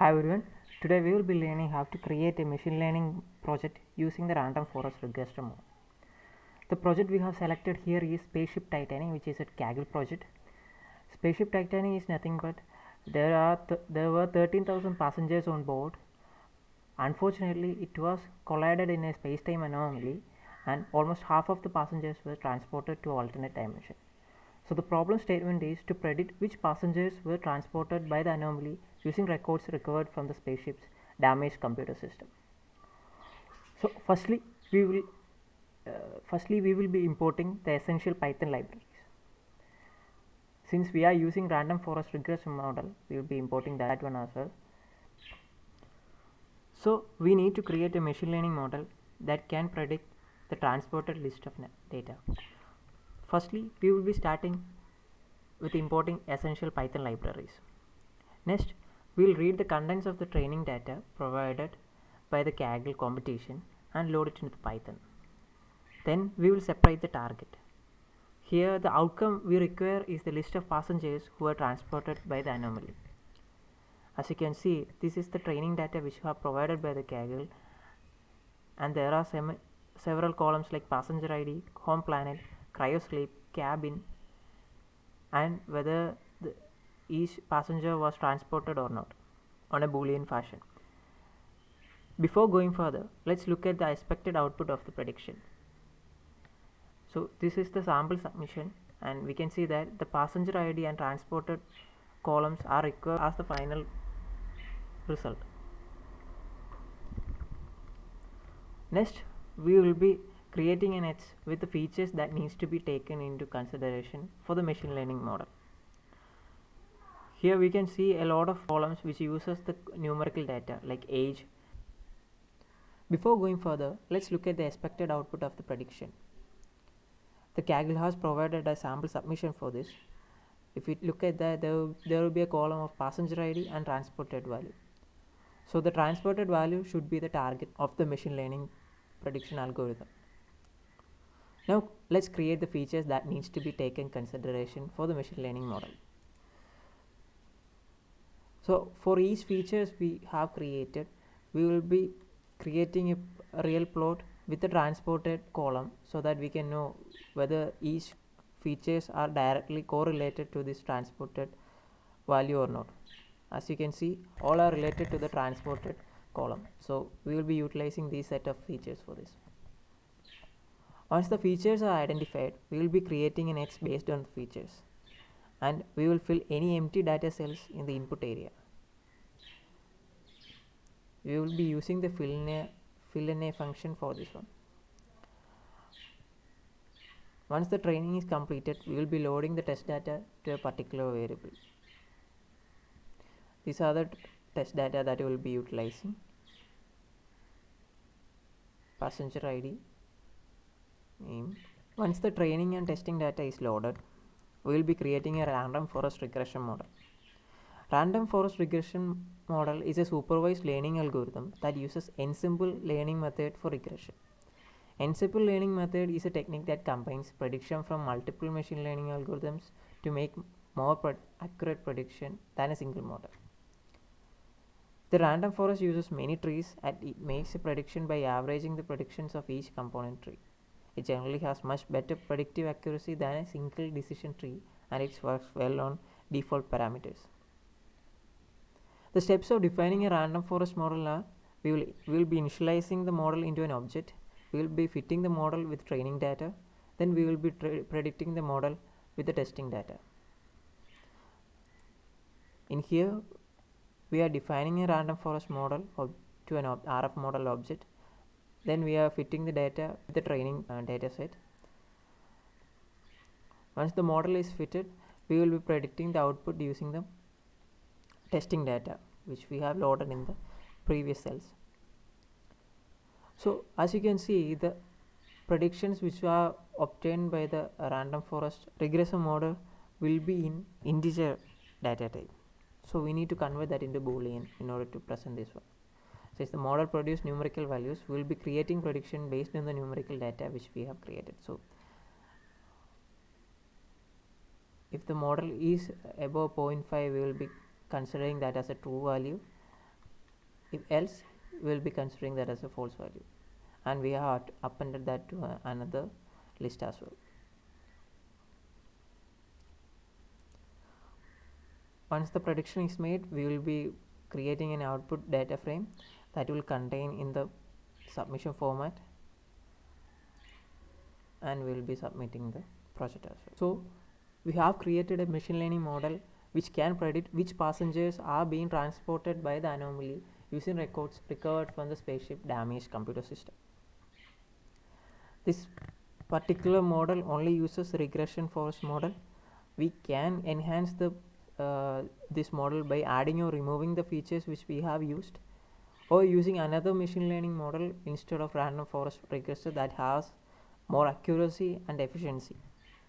Hi everyone, today we will be learning how to create a machine learning project using the Random Forest Regressor model. The project we have selected here is Spaceship Titanic, which is a Kaggle project. Spaceship Titanic is nothing but there were 13,000 passengers on board. Unfortunately, it was collided in a space-time anomaly and almost half of the passengers were transported to alternate dimension. So the problem statement is to predict which passengers were transported by the anomaly using records recovered from the spaceship's damaged computer system. So firstly we will be importing the essential Python libraries. Since we are using random forest regression model, we will be importing that one as well. So we need to create a machine learning model that can predict the transported list of data. Firstly, we will be starting with importing essential Python libraries. Next, we will read the contents of the training data provided by the Kaggle competition and load it into Python. Then we will separate the target. Here the outcome we require is the list of passengers who are transported by the anomaly. As you can see, this is the training data which are provided by the Kaggle, and there are several columns like passenger ID, home planet, cryosleep, cabin, and whether each passenger was transported or not on a Boolean fashion. Before going further, let's look at the expected output of the prediction. So this is the sample submission, and we can see that the passenger ID and transported columns are required as the final result. Next, we will be creating an edge with the features that needs to be taken into consideration for the machine learning model. Here we can see a lot of columns which uses the numerical data like age. Before going further, let's look at the expected output of the prediction. The Kaggle has provided a sample submission for this. If we look at that, there will be a column of passenger ID and transported value. So the transported value should be the target of the machine learning prediction algorithm. Now let's create the features that needs to be taken consideration for the machine learning model. So for each features we have created, we will be creating a real plot with the transported column so that we can know whether each features are directly correlated to this transported value or not. As you can see, all are related to the transported column, so we will be utilizing these set of features for this. Once the features are identified, we will be creating an edge based on the features, and we will fill any empty data cells in the input area. We will be using the fill in a function for this one. Once the training is completed, we will be loading the test data to a particular variable. These are the test data that we will be utilizing. Passenger ID, name. Once the training and testing data is loaded, we will be creating a random forest regression model. Random forest regression model is a supervised learning algorithm that uses ensemble learning method for regression. Ensemble learning method is a technique that combines prediction from multiple machine learning algorithms to make more accurate prediction than a single model. The random forest uses many trees and it makes a prediction by averaging the predictions of each component tree. It generally has much better predictive accuracy than a single decision tree, and it works well on default parameters. The steps of defining a random forest model are: we will be initializing the model into an object, we will be fitting the model with training data, then we will be predicting the model with the testing data. In here, we are defining a random forest model to an RF model object, then we are fitting the data with the training data set. Once the model is fitted, we will be predicting the output using the testing data which we have loaded in the previous cells. So as you can see, the predictions which are obtained by the random forest regressor model will be in integer data type. So we need to convert that into Boolean in order to present this one. Since the model produces numerical values, we will be creating prediction based on the numerical data which we have created. So if the model is above 0.5, we will be considering that as a true value, If else, we will be considering that as a false value, and we have appended that to another list as well. Once the prediction is made, we will be creating an output data frame that will contain in the submission format, and we will be submitting the project as well. So we have created a machine learning model which can predict which passengers are being transported by the anomaly using records recovered from the spaceship damaged computer system. This particular model only uses regression forest model. We can enhance the this model by adding or removing the features which we have used, or using another machine learning model instead of random forest regressor that has more accuracy and efficiency.